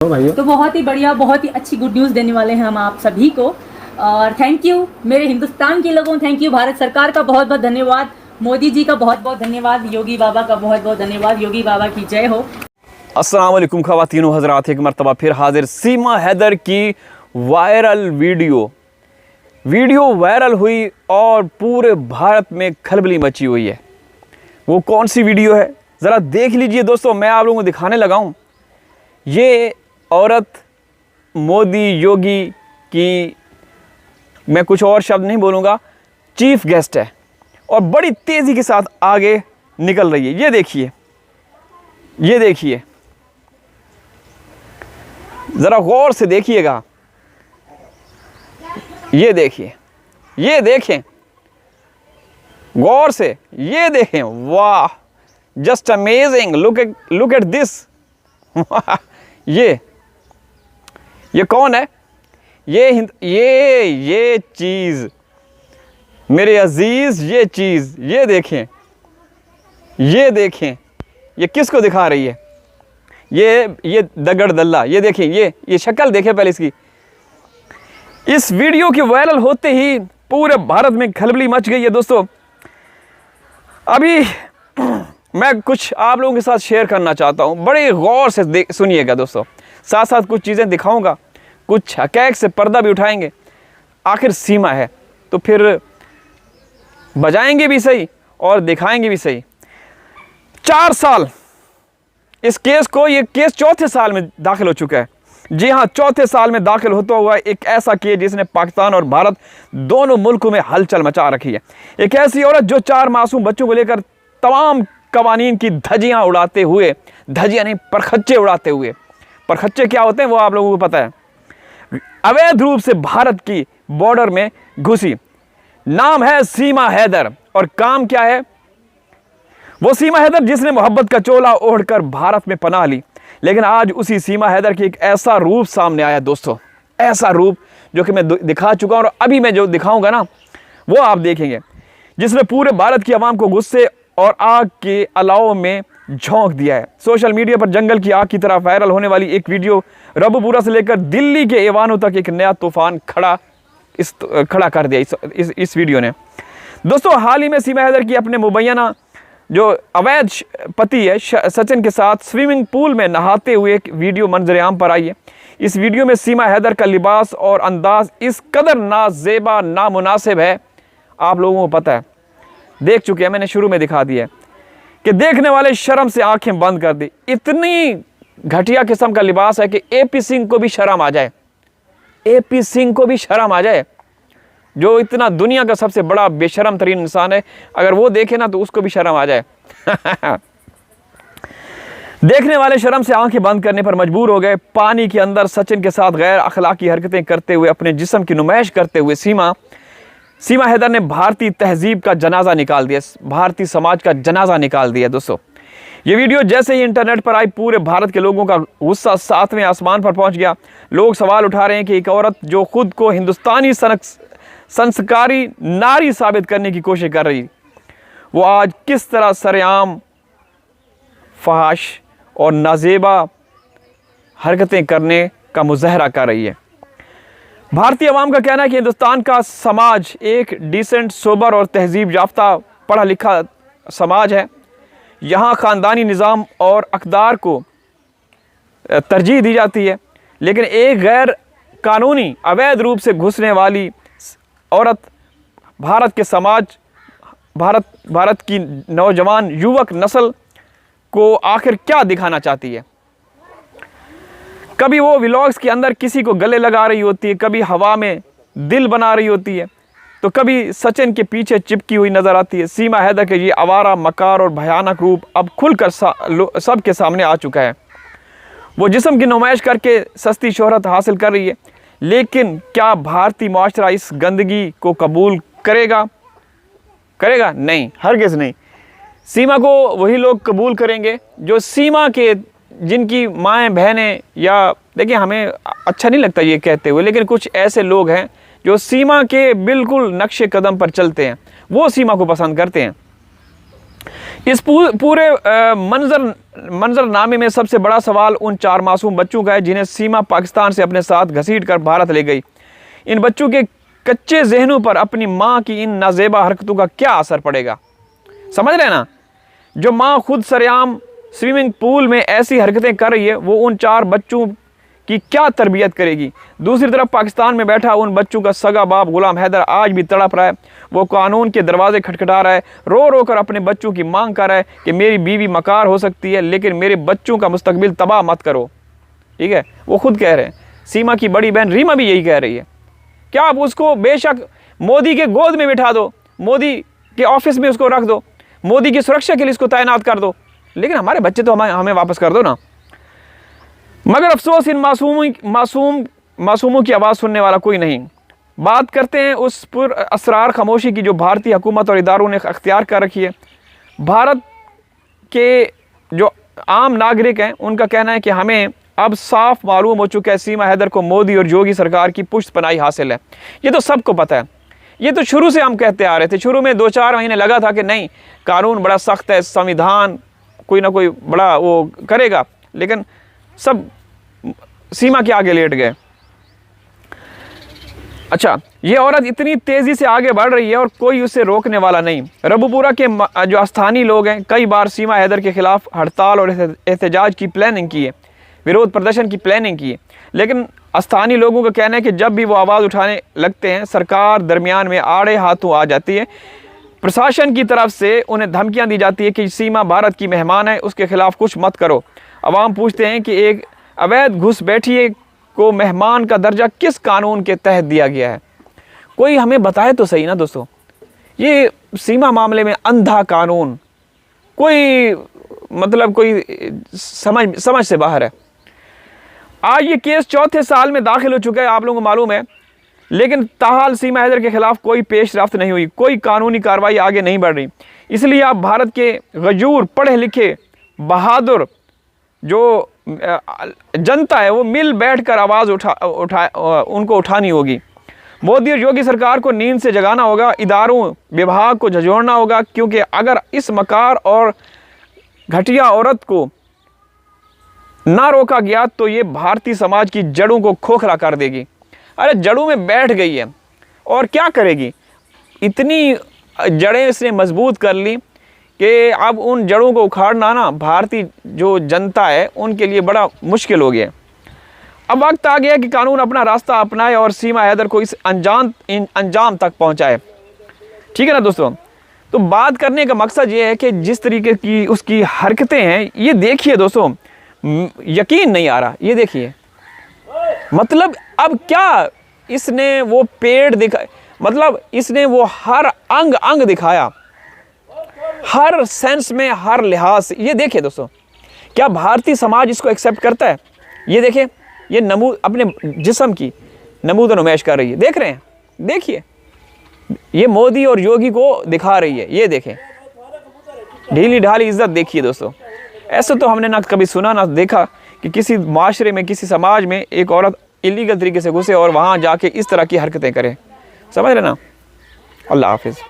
तो बहुत ही बढ़िया, बहुत ही अच्छी गुड न्यूज़ देने वाले हैं हम आप सभी को। और थैंक यू मेरे हिंदुस्तान के लोगों, थैंक यू भारत सरकार का बहुत बहुत धन्यवाद, मोदी जी का बहुत बहुत धन्यवाद, योगी बाबा का बहुत बहुत धन्यवाद। योगी बाबा की जय हो। अस्सलाम वालेकुम ख़वातीनो हज़रात, एक मरतबा फिर हाजिर सीमा हैदर की वायरल वीडियो वायरल हुई और पूरे भारत में खलबली मची हुई है। वो कौन सी वीडियो है ज़रा देख लीजिए दोस्तों। मैं आप लोगों को दिखाने लगा हूँ। ये औरत मोदी योगी की, मैं कुछ और शब्द नहीं बोलूँगा, चीफ गेस्ट है और बड़ी तेज़ी के साथ आगे निकल रही है। ये देखिए, ये देखिए, ज़रा गौर से देखिएगा। ये देखिए, ये देखें गौर से, ये देखें, वाह, just amazing, look at this. ये कौन है? ये चीज़, मेरे अजीज़, ये चीज़, ये देखें, ये देखें, ये किसको दिखा रही है? ये दगड़ दल्ला, ये देखें, ये शक्ल देखें पहले इसकी। इस वीडियो के वायरल होते ही पूरे भारत में खलबली मच गई है दोस्तों। अभी मैं कुछ आप लोगों के साथ शेयर करना चाहता हूँ, बड़े गौर से सुनिएगा दोस्तों। साथ साथ कुछ चीज़ें दिखाऊंगा, कुछ हक़ाइक़ से पर्दा भी उठाएंगे। आखिर सीमा है तो फिर बजाएंगे भी सही और दिखाएंगे भी सही। 4 साल इस केस को, ये केस चौथे साल में दाखिल हो चुका है। जी हाँ, चौथे साल में दाखिल होता हुआ एक ऐसा केस जिसने पाकिस्तान और भारत दोनों मुल्कों में हलचल मचा रखी है। एक ऐसी औरत जो 4 मासूम बच्चों को लेकर तमाम कवानीन की धज्जियाँ उड़ाते हुए, धज्जियाँ नहीं, परखच्चे उड़ाते हुए, परखच्चे क्या होते हैं वो आप लोगों को पता है, अवैध रूप से भारत की बॉर्डर में घुसी। नाम है सीमा हैदर और काम क्या है? वो सीमा हैदर जिसने मोहब्बत का चोला ओढ़कर भारत में पनाह ली। लेकिन आज उसी सीमा हैदर की एक ऐसा रूप सामने आया दोस्तों, ऐसा रूप जो कि मैं दिखा चुका हूं और अभी मैं जो दिखाऊंगा ना वो आप देखेंगे, जिसने पूरे भारत की आवाम को गुस्से और आग के अलाव में झोंक दिया है। सोशल मीडिया पर जंगल की आग की तरह वायरल होने वाली एक वीडियो रबुपुरा से लेकर दिल्ली के ऐवानों तक एक नया तूफान खड़ा कर दिया इस वीडियो ने दोस्तों। हाल ही में सीमा हैदर की अपने मुबैना जो अवैध पति है सचिन के साथ स्विमिंग पूल में नहाते हुए एक वीडियो मंजर-ए-आम पर आई है। इस वीडियो में सीमा हैदर का लिबास और अंदाज इस कदर नाजेबा, नामुनासिब है, आप लोगों को पता है, देख चुके हैं, मैंने शुरू में दिखा दिया है कि देखने वाले शर्म से आंखें बंद कर दी। इतनी घटिया किस्म का लिबास है कि एपी सिंह को भी शर्म आ जाए, एपी सिंह को भी शर्म आ जाए, जो इतना दुनिया का सबसे बड़ा बेशर्म तरीन इंसान है। अगर वो देखे ना तो उसको भी शर्म आ जाए। देखने वाले शर्म से आंखें बंद करने पर मजबूर हो गए। पानी के अंदर सचिन के साथ गैर अखलाकी हरकतें करते हुए, अपने जिस्म की नुमाइश करते हुए सीमा हैदर ने भारतीय तहजीब का जनाजा निकाल दिया, भारतीय समाज का जनाजा निकाल दिया दोस्तों। ये वीडियो जैसे ही इंटरनेट पर आई, पूरे भारत के लोगों का गुस्सा 7वें आसमान पर पहुंच गया। लोग सवाल उठा रहे हैं कि एक औरत जो खुद को हिंदुस्तानी संस्कारी नारी साबित करने की कोशिश कर रही, वो आज किस तरह सरेआम फहाश और नाजेबा हरकतें करने का मुजाहरा कर रही है। भारतीय अवाम का कहना है कि हिंदुस्तान का समाज एक डिसेंट, सोबर और तहजीब याफ्ता पढ़ा लिखा समाज है। यहाँ ख़ानदानी निज़ाम और अक़दार को तरजीह दी जाती है। लेकिन एक गैर कानूनी अवैध रूप से घुसने वाली औरत भारत के समाज, भारत की नौजवान युवक नस्ल को आखिर क्या दिखाना चाहती है? कभी वो व्लॉग्स के अंदर किसी को गले लगा रही होती है, कभी हवा में दिल बना रही होती है, तो कभी सचिन के पीछे चिपकी हुई नज़र आती है। सीमा हैदर के ये आवारा, मकार और भयानक रूप अब खुलकर सबके सामने आ चुका है। वो जिस्म की नुमाइश करके सस्ती शोहरत हासिल कर रही है, लेकिन क्या भारतीय माशरा इस गंदगी को कबूल करेगा? नहीं, हरगिज़ नहीं। सीमा को वही लोग कबूल करेंगे जो सीमा के, जिनकी माएँ बहनें, या देखिए हमें अच्छा नहीं लगता ये कहते हुए, लेकिन कुछ ऐसे लोग हैं जो सीमा के बिल्कुल नक्शे कदम पर चलते हैं, वो सीमा को पसंद करते हैं। इस पूरे मंजरनामे में सबसे बड़ा सवाल उन 4 मासूम बच्चों का है जिन्हें सीमा पाकिस्तान से अपने साथ घसीट कर भारत ले गई। इन बच्चों के कच्चे जहनों पर अपनी माँ की इन नाजेबा हरकतों का क्या असर पड़ेगा? समझ रहे ना, जो माँ खुद सरेआम स्विमिंग पूल में ऐसी हरकतें कर रही है, वो उन 4 बच्चों की क्या तरबियत करेगी। दूसरी तरफ पाकिस्तान में बैठा उन बच्चों का सगा बाप गुलाम हैदर आज भी तड़प रहा है। वो कानून के दरवाजे खटखटा रहा है, रो रो कर अपने बच्चों की मांग कर रहा है कि मेरी बीवी मकार हो सकती है, लेकिन मेरे बच्चों का मुस्तकबिल तबाह मत करो। ठीक है, वो खुद कह रहे हैं। सीमा की बड़ी बहन रीमा भी यही कह रही है। क्या आप उसको बेशक मोदी के गोद में बिठा दो, मोदी के ऑफिस में उसको रख दो, मोदी की सुरक्षा के लिए इसको तैनात कर दो, लेकिन हमारे बच्चे तो हमें वापस कर दो ना। मगर अफसोस इन मासूमों की आवाज़ सुनने वाला कोई नहीं। बात करते हैं उस पुर असरार खामोशी की जो भारतीय हुकूमत और इदारों ने अख्तियार कर रखी है। भारत के जो आम नागरिक हैं उनका कहना है कि हमें अब साफ मालूम हो चुका है सीमा हैदर को मोदी और योगी सरकार की पुष्टपनाही हासिल है। ये तो सबको पता है, ये तो शुरू से हम कहते आ रहे थे। शुरू में 2-4 महीने लगा था कि नहीं, कानून बड़ा सख्त है, संविधान कोई ना कोई बड़ा वो करेगा, लेकिन सब सीमा के आगे लेट गए। अच्छा, ये औरत इतनी तेज़ी से आगे बढ़ रही है और कोई उसे रोकने वाला नहीं। रबुपुरा के जो स्थानीय लोग हैं कई बार सीमा हैदर के खिलाफ हड़ताल और एहतजाज की प्लानिंग की है, विरोध प्रदर्शन की प्लानिंग की है, लेकिन स्थानीय लोगों का कहना है कि जब भी वो आवाज़ उठाने लगते हैं सरकार दरमियान में आड़े हाथों आ जाती है। प्रशासन की तरफ से उन्हें धमकियां दी जाती है कि सीमा भारत की मेहमान है, उसके खिलाफ कुछ मत करो। अवाम पूछते हैं कि एक अवैध घुसपैठिए को मेहमान का दर्जा किस कानून के तहत दिया गया है? कोई हमें बताए तो सही ना दोस्तों। ये सीमा मामले में अंधा कानून, कोई मतलब कोई समझ से बाहर है। आज ये केस 4थे साल में दाखिल हो चुका है, आप लोगों को मालूम है, लेकिन ताहाल सीमा हैदर के खिलाफ कोई पेशरफ्त नहीं हुई, कोई कानूनी कार्रवाई आगे नहीं बढ़ रही। इसलिए आप भारत के गजूर पढ़े लिखे बहादुर जो जनता है वो मिल बैठकर आवाज़ उनको उठानी होगी। मोदी और योगी सरकार को नींद से जगाना होगा, इदारों विभाग को झंझोड़ना होगा, क्योंकि अगर इस मकार और घटिया औरत को ना रोका गया तो ये भारतीय समाज की जड़ों को खोखला कर देगी। अरे जड़ों में बैठ गई है और क्या करेगी? इतनी जड़ें इसने मजबूत कर ली कि अब उन जड़ों को उखाड़ना ना भारतीय जो जनता है उनके लिए बड़ा मुश्किल हो गया। अब वक्त आ गया कि कानून अपना रास्ता अपनाए और सीमा हैदर को इस अंजाम तक पहुंचाए। ठीक है ना दोस्तों? तो बात करने का मकसद ये है कि जिस तरीके की उसकी हरकतें हैं, ये देखिए दोस्तों, यकीन नहीं आ रहा। ये देखिए, मतलब अब क्या इसने वो पेड़ दिखा, मतलब इसने वो हर अंग दिखाया, हर सेंस में, हर लिहाज से। ये देखिए दोस्तों, क्या भारतीय समाज इसको एक्सेप्ट करता है? ये देखिए, ये अपने जिस्म की नमूद नुमाइश कर रही है, देख रहे हैं? देखिए, ये मोदी और योगी को दिखा रही है। ये देखें, ढीली ढाली इज्जत देखिए दोस्तों। ऐसा तो हमने ना कभी सुना ना देखा कि किसी माशरे में, किसी समाज में एक औरत इलीगल तरीके से घुसे और वहाँ जाके इस तरह की हरकतें करे। समझ रहे ना? अल्लाह हाफिज़।